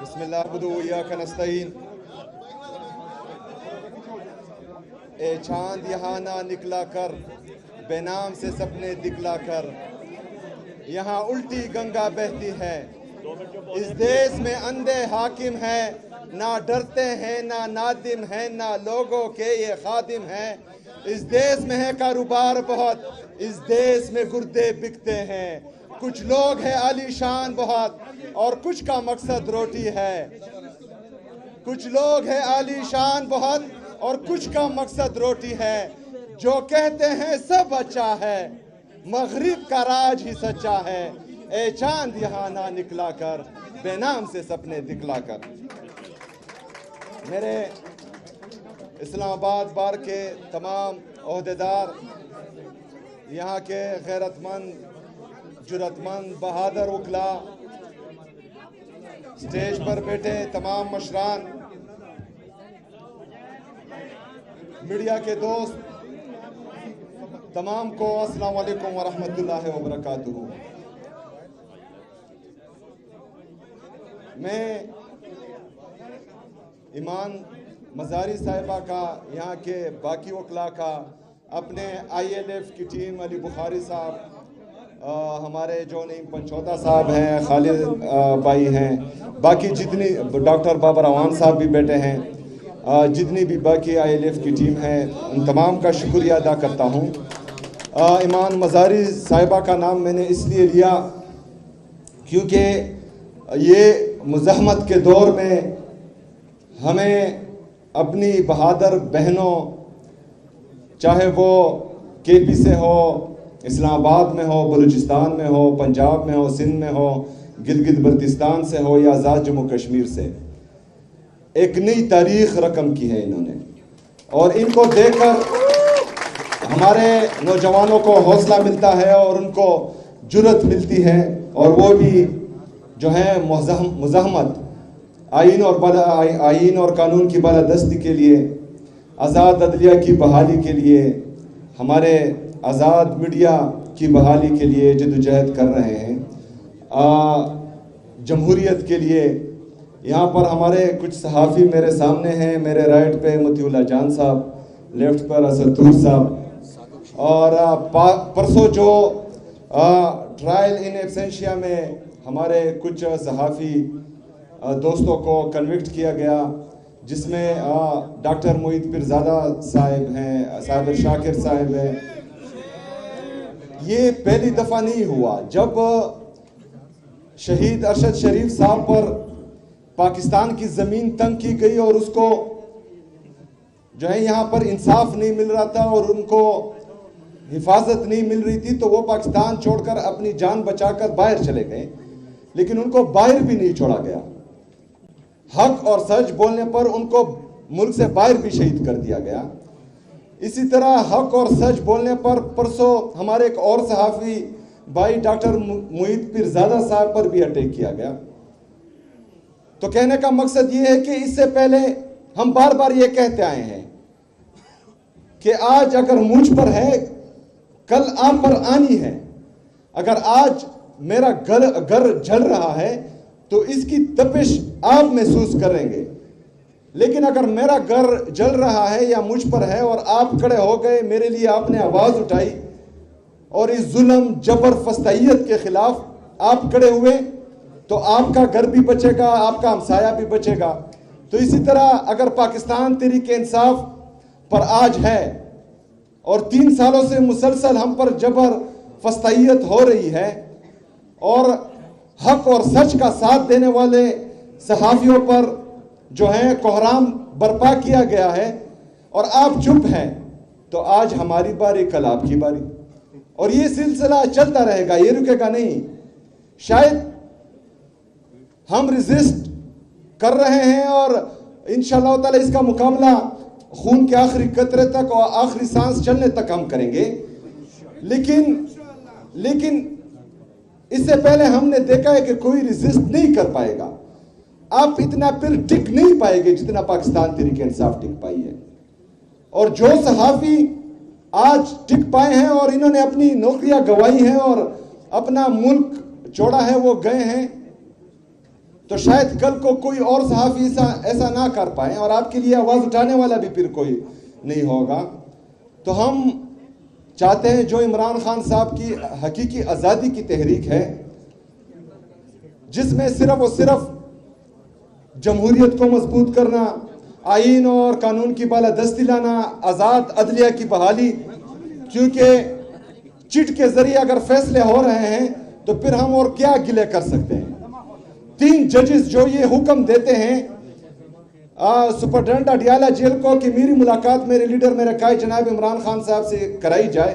بسم اللہ بدو ایاک نستعین۔ اے چاند یہاں نہ نکلا کر، بے نام سے سپنے دکھلا کر، یہاں الٹی گنگا بہتی ہے، اس دیس میں اندھے حاکم ہے، نہ ڈرتے ہیں نہ نادم ہیں، نہ لوگوں کے یہ خادم ہیں، اس دیس میں ہے کاروبار بہت، اس دیس میں گردے بکتے ہیں، کچھ لوگ ہیں عالی شان بہت اور کچھ کا مقصد روٹی ہے، کچھ لوگ ہیں عالی شان بہت اور کچھ کا مقصد روٹی ہے، جو کہتے ہیں سب اچھا ہے، مغرب کا راج ہی سچا ہے، اے چاند یہاں نہ نکلا کر، بے نام سے سپنے دکھلا کر۔ میرے اسلام آباد بار کے تمام عہدیدار، یہاں کے غیرت مند، جرأت مند، بہادر وکلا، سٹیج پر بیٹھے تمام مشران، میڈیا کے دوست، تمام کو السلام علیکم ورحمۃ اللہ وبرکاتہ۔ میں ایمان مزاری صاحبہ کا، یہاں کے باقی وکلا کا، اپنے آئی ایل ایف کی ٹیم، علی بخاری صاحب، ہمارے جو نعیم پنچوتا صاحب ہیں، خالد بھائی ہیں، باقی جتنی ڈاکٹر بابر اعوان صاحب بھی بیٹھے ہیں، جتنی بھی باقی آئی ایل ایف کی ٹیم ہے، ان تمام کا شکریہ ادا کرتا ہوں۔ ایمان مزاری صاحبہ کا نام میں نے اس لیے لیا کیونکہ یہ مزاحمت کے دور میں ہمیں اپنی بہادر بہنوں، چاہے وہ کے پی سے ہو، اسلام آباد میں ہو، بلوچستان میں ہو، پنجاب میں ہو، سندھ میں ہو، گلگت بلتستان سے ہو یا آزاد جموں کشمیر سے، ایک نئی تاریخ رقم کی ہے انہوں نے، اور ان کو دیکھ کر ہمارے نوجوانوں کو حوصلہ ملتا ہے اور ان کو جرأت ملتی ہے، اور وہ بھی جو ہے مزاحمت، آئین اور قانون کی بالادستی کے لیے، آزاد عدلیہ کی بحالی کے لیے، ہمارے آزاد میڈیا کی بحالی کے لیے جدوجہد کر رہے ہیں، جمہوریت کے لیے۔ یہاں پر ہمارے کچھ صحافی میرے سامنے ہیں، میرے رائٹ پہ متی اللہ جان صاحب، لیفٹ پر اسد طور صاحب، اور پرسوں جو ٹرائل ان ایبسینشیا میں ہمارے کچھ صحافی دوستوں کو کنوکٹ کیا گیا، جس میں ڈاکٹر معید پیرزادہ صاحب ہیں، صابر شاکر صاحب ہیں۔ یہ پہلی دفعہ نہیں ہوا۔ جب شہید ارشد شریف صاحب پر پاکستان کی زمین تنگ کی گئی اور اس کو جو ہے یہاں پر انصاف نہیں مل رہا تھا اور ان کو حفاظت نہیں مل رہی تھی، تو وہ پاکستان چھوڑ کر اپنی جان بچا کر باہر چلے گئے، لیکن ان کو باہر بھی نہیں چھوڑا گیا۔ حق اور سچ بولنے پر ان کو ملک سے باہر بھی شہید کر دیا گیا۔ اسی طرح حق اور سچ بولنے پر پرسوں ہمارے ایک اور صحافی بھائی ڈاکٹر معید پیرزادہ صاحب پر بھی اٹیک کیا گیا۔ تو کہنے کا مقصد یہ ہے کہ اس سے پہلے ہم بار بار یہ کہتے آئے ہیں کہ آج اگر مجھ پر ہے، کل آپ پر آنی ہے۔ اگر آج میرا گھر جل رہا ہے تو اس کی تپش آپ محسوس کریں گے، لیکن اگر میرا گھر جل رہا ہے یا مجھ پر ہے اور آپ کھڑے ہو گئے، میرے لیے آپ نے آواز اٹھائی اور اس ظلم، جبر، فسطائیت کے خلاف آپ کھڑے ہوئے، تو آپ کا گھر بھی بچے گا، آپ کا ہمسایہ بھی بچے گا۔ تو اسی طرح اگر پاکستان تحریک انصاف پر آج ہے اور 3 سالوں سے مسلسل ہم پر جبر، فسطائیت ہو رہی ہے اور حق اور سچ کا ساتھ دینے والے صحافیوں پر جو ہے کوحرام برپا کیا گیا ہے اور آپ چپ ہیں، تو آج ہماری باری، کل آپ کی باری، اور یہ سلسلہ چلتا رہے گا، یہ رکے گا نہیں۔ شاید ہم ریزسٹ کر رہے ہیں اور انشاءاللہ تعالی اس کا مقابلہ خون کے آخری قطرے تک اور آخری سانس چلنے تک ہم کریں گے، لیکن اس سے پہلے ہم نے دیکھا ہے کہ کوئی ریزسٹ نہیں کر پائے گا۔ آپ اتنا پھر ٹک نہیں پائے گے جتنا پاکستان تحریک انصاف ٹک پائی ہے، اور جو صحافی آج ٹک پائے ہیں اور انہوں نے اپنی نوکریاں گوائی ہیں اور اپنا ملک چھوڑا ہے، وہ گئے ہیں، تو شاید کل کو کوئی اور صحافی ایسا نہ کر پائیں اور آپ کے لیے آواز اٹھانے والا بھی پھر کوئی نہیں ہوگا. تو ہم چاہتے ہیں جو عمران خان صاحب کی حقیقی آزادی کی تحریک ہے، جس میں صرف اور صرف جمہوریت کو مضبوط کرنا، آئین اور قانون کی بالادستی لانا، آزاد عدلیہ کی بحالی، کیونکہ چٹ کے ذریعے اگر فیصلے ہو رہے ہیں تو پھر ہم اور کیا گلے کر سکتے ہیں. 3 ججز جو یہ حکم دیتے ہیں سپرنٹنڈنٹ اڈیالہ جیل کو کہ میری ملاقات میرے لیڈر میرے قائد جناب عمران خان صاحب سے کرائی جائے،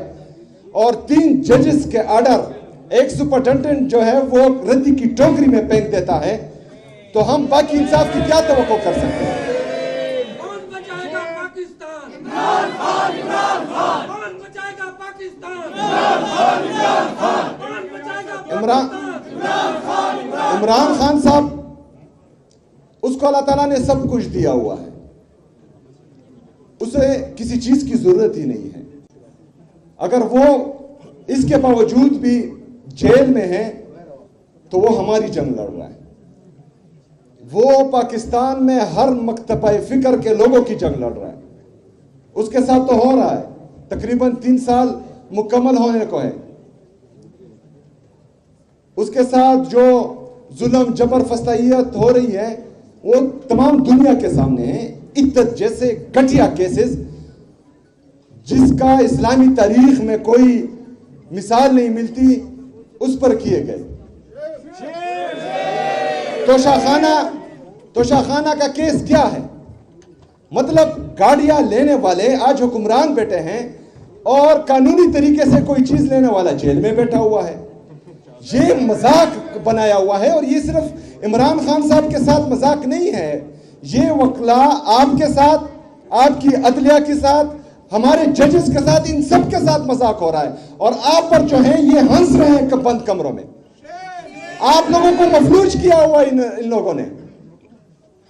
اور 3 ججز کے آرڈر ایک سپرنٹنڈنٹ جو ہے وہ ردی کی ٹوکری میں پھینک دیتا ہے، تو ہم باقی انصاف کی کیا توقع کر سکتے ہیں؟ کون بچائے گا پاکستان؟ عمران خان، عمران خان. کون بچائے گا پاکستان؟ عمران خان، عمران خان. کون بچائے گا پاکستان؟ عمران خان. عمران خان صاحب، اس کو اللہ تعالیٰ نے سب کچھ دیا ہوا ہے، اسے کسی چیز کی ضرورت ہی نہیں ہے. اگر وہ اس کے باوجود بھی جیل میں ہے تو وہ ہماری جنگ لڑ رہا ہے. وہ پاکستان میں ہر مکتبہ فکر کے لوگوں کی جنگ لڑ رہا ہے. اس کے ساتھ تو ہو رہا ہے، تقریباً 3 سال مکمل ہونے کو ہے. اس کے ساتھ جو ظلم جبر فسطائیت ہو رہی ہے وہ تمام دنیا کے سامنے ہے. عدت جیسے گھٹیا کیسز جس کا اسلامی تاریخ میں کوئی مثال نہیں ملتی اس پر کیے گئے. توشہ خانہ کا کیس کیا ہے؟ مطلب گاڑیاں لینے والے آج حکمران بیٹھے ہیں اور قانونی طریقے سے کوئی چیز لینے والا جیل میں بیٹھا ہوا ہے. یہ مذاق بنایا ہوا ہے، اور یہ صرف عمران خان صاحب کے ساتھ مذاق نہیں ہے، یہ وکلا آپ کے ساتھ، آپ کی عدلیہ کے ساتھ، ہمارے ججز کے ساتھ، ان سب کے ساتھ مذاق ہو رہا ہے. اور آپ پر جو ہیں یہ ہنس رہے ہیں بند کمروں میں. آپ لوگوں کو مفلوج کیا ہوا ان لوگوں نے.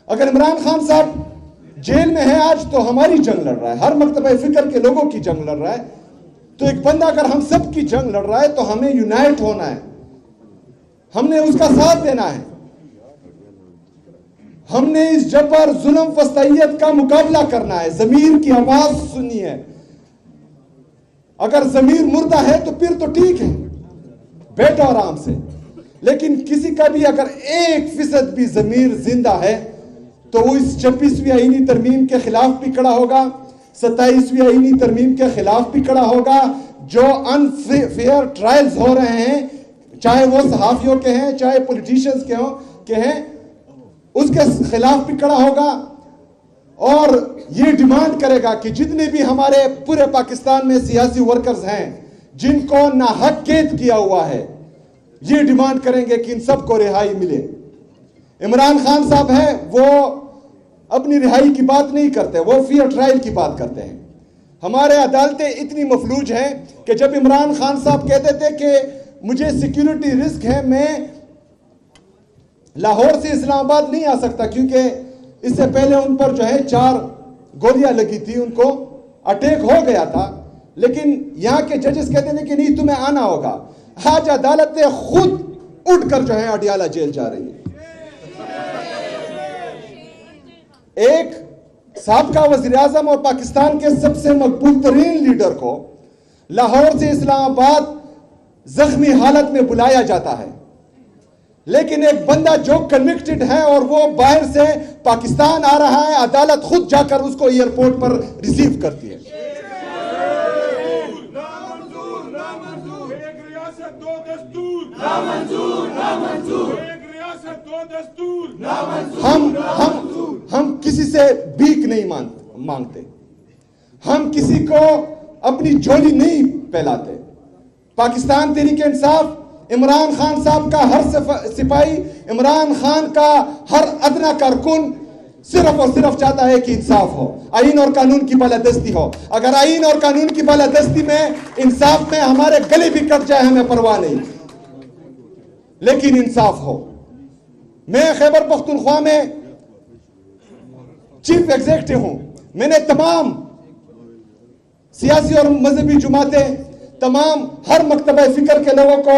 اگر عمران خان صاحب جیل میں ہے آج تو ہماری جنگ لڑ رہا ہے، ہر مکتبہ فکر کے لوگوں کی جنگ لڑ رہا ہے. تو ایک بندہ اگر ہم سب کی جنگ لڑ رہا ہے تو ہمیں یونائٹ ہونا ہے، ہم نے اس کا ساتھ دینا ہے. ہم نے اس جبر ظلم فسطائیت کا مقابلہ کرنا ہے. ضمیر کی آواز سنی ہے. اگر ضمیر مردہ ہے تو پھر تو ٹھیک ہے، بیٹھو آرام سے. لیکن کسی کا بھی اگر 1% بھی ضمیر زندہ ہے تو وہ اس 26ویں آئینی ترمیم کے خلاف بھی کھڑا ہوگا، 27ویں آئینی ترمیم کے خلاف بھی کھڑا ہوگا. جو انفیئر ٹرائلز ہو رہے ہیں، چاہے وہ صحافیوں کے ہیں چاہے پولیٹیشنز کے ہیں، اس کے خلاف بھی کھڑا ہوگا. اور یہ ڈیمانڈ کرے گا کہ جتنے بھی ہمارے پورے پاکستان میں سیاسی ورکرز ہیں جن کو ناحق قید کیا ہوا ہے، یہ ڈیمانڈ کریں گے کہ ان سب کو رہائی ملے. عمران خان صاحب ہیں، وہ اپنی رہائی کی بات نہیں کرتے، وہ فیئر ٹرائل کی بات کرتے ہیں. ہمارے عدالتیں اتنی مفلوج ہیں کہ جب عمران خان صاحب کہتے تھے کہ مجھے سیکیورٹی رسک ہے، میں لاہور سے اسلام آباد نہیں آ سکتا، کیونکہ اس سے پہلے ان پر جو ہے 4 گولیاں لگی تھی، ان کو اٹیک ہو گیا تھا. لیکن یہاں کے ججز کہتے تھے کہ نہیں، تمہیں آنا ہوگا. آج عدالتیں خود اٹھ کر جو ہے اڈیالہ جیل جا رہی ہے. ایک سابقہ وزیر اعظم اور پاکستان کے سب سے مقبول ترین لیڈر کو لاہور سے اسلام آباد زخمی حالت میں بلایا جاتا ہے، لیکن ایک بندہ جو کنوکٹڈ ہے اور وہ باہر سے پاکستان آ رہا ہے، عدالت خود جا کر اس کو ایئرپورٹ پر ریسیو کرتی ہے. ہم کسی سے بھیک نہیں مانگتے، ہم کسی کو اپنی جھولی نہیں پھیلاتے. پاکستان تحریک انصاف عمران خان صاحب کا ہر سپاہی، عمران خان کا ہر ادنا کارکن صرف اور صرف چاہتا ہے کہ انصاف ہو، آئین اور قانون کی بالادستی ہو. اگر آئین اور قانون کی بالادستی میں، انصاف میں ہمارے گلے بھی کٹ جائے ہمیں پرواہ نہیں، لیکن انصاف ہو. میں خیبر پختونخوا میں چیف ایگزیکٹو ہوں. میں نے تمام سیاسی اور مذہبی جماعتیں، تمام ہر مکتبہ فکر کے لوگوں کو